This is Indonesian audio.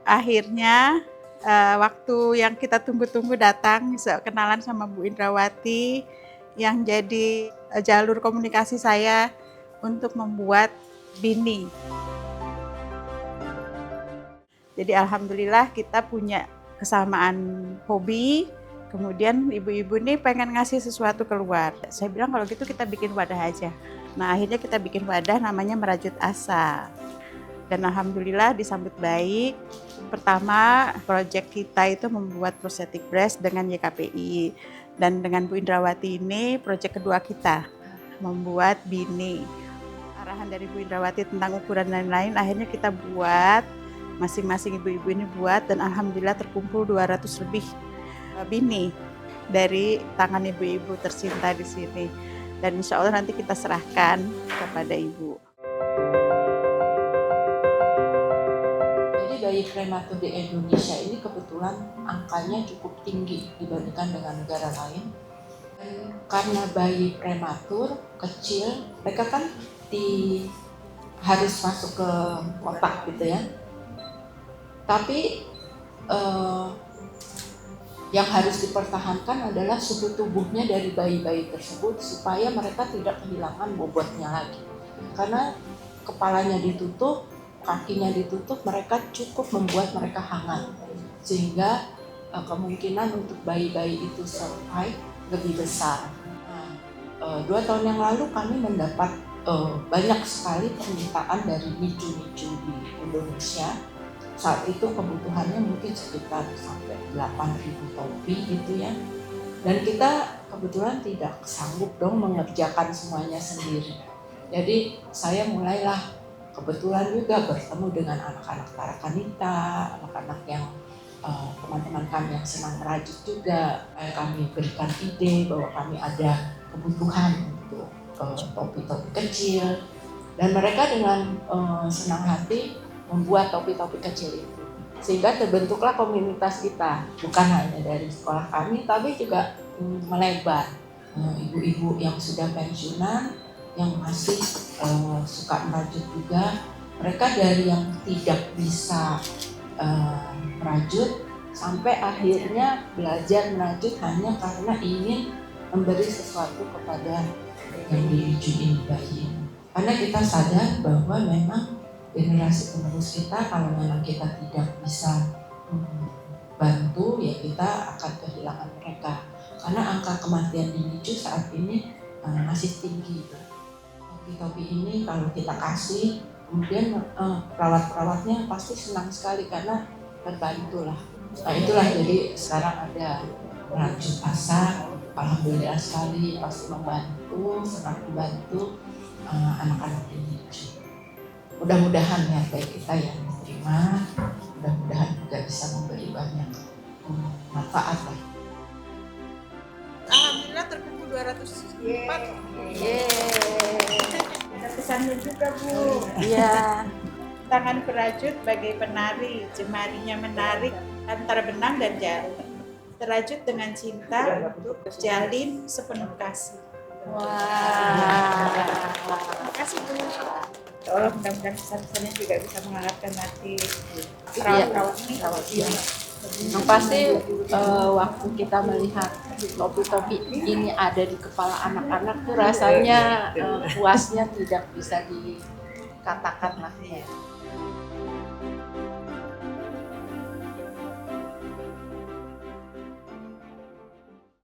akhirnya waktu yang kita tunggu-tunggu datang, bisa kenalan sama Bu Indrawati yang jadi jalur komunikasi saya untuk membuat BINI. Jadi alhamdulillah kita punya kesamaan hobi, kemudian ibu-ibu nih pengen ngasih sesuatu keluar. Saya bilang kalau gitu kita bikin wadah aja. Nah akhirnya kita bikin wadah namanya Merajut Asa. Dan alhamdulillah disambut baik. Pertama, proyek kita itu membuat prosthetic breast dengan YKPI. Dan dengan Bu Indrawati ini, proyek kedua kita, membuat BINI. Arahan dari Bu Indrawati tentang ukuran dan lain-lain, akhirnya kita buat, masing-masing ibu-ibu ini buat, dan alhamdulillah terkumpul 200 lebih BINI dari tangan ibu-ibu tercinta di sini. Dan insya Allah nanti kita serahkan kepada ibu. Bayi prematur di Indonesia ini kebetulan angkanya cukup tinggi dibandingkan dengan negara lain. Dan karena bayi prematur kecil, mereka kan harus masuk ke kotak gitu ya. Tapi yang harus dipertahankan adalah suhu tubuhnya dari bayi-bayi tersebut supaya mereka tidak kehilangan bobotnya lagi. Karena kepalanya ditutup, kakinya ditutup, mereka cukup membuat mereka hangat, sehingga kemungkinan untuk bayi-bayi itu survive lebih besar. Nah, 2 tahun yang lalu kami mendapat banyak sekali permintaan dari nicu-nicu di Indonesia. Saat itu kebutuhannya mungkin sekitar sampai 8.000 topi gitu ya. Dan kita kebetulan tidak sanggup dong mengerjakan semuanya sendiri. Jadi saya mulailah kebetulan juga bertemu dengan anak-anak Tarakanita, anak-anak yang teman-teman kami yang senang merajut juga. Kami berikan ide bahwa kami ada kebutuhan untuk topi-topi kecil, dan mereka dengan senang hati membuat topi-topi kecil itu. Sehingga terbentuklah komunitas kita, bukan hanya dari sekolah kami, tapi juga melebar. Ibu-ibu yang sudah pensiunan, yang masih suka merajut juga, mereka dari yang tidak bisa merajut sampai akhirnya belajar merajut hanya karena ingin memberi sesuatu kepada yang dirijuin bayi. Karena kita sadar bahwa memang generasi penerus kita, kalau memang kita tidak bisa bantu, ya kita akan kehilangan mereka. Karena angka kematian di NICU saat ini masih tinggi. Topi ini kalau kita kasih, kemudian perawat-perawatnya pasti senang sekali karena terbantu lah. Nah itulah, jadi sekarang ada Merajut Asa, alhamdulillah sekali pasti membantu, sangat membantu anak-anak ini. Mudah-mudahan ya baik kita yang menerima, mudah-mudahan juga bisa memberi banyak manfaat lah. Alhamdulillah terkumpul 204. Ada pesannya juga Bu. Iya. Tangan perajut bagai penari, jemarinya menarik antara benang dan jarum. Terajut dengan cinta untuk jalin sepenuh kasih. Wah. Terima kasih Bu. Allah mudah-mudahan pesan-pesannya juga bisa menghangatkan hati perawat-perawat ini. Yang pasti waktu kita melihat topi-topi ini ada di kepala anak-anak tuh rasanya puasnya tidak bisa dikatakan lah ya.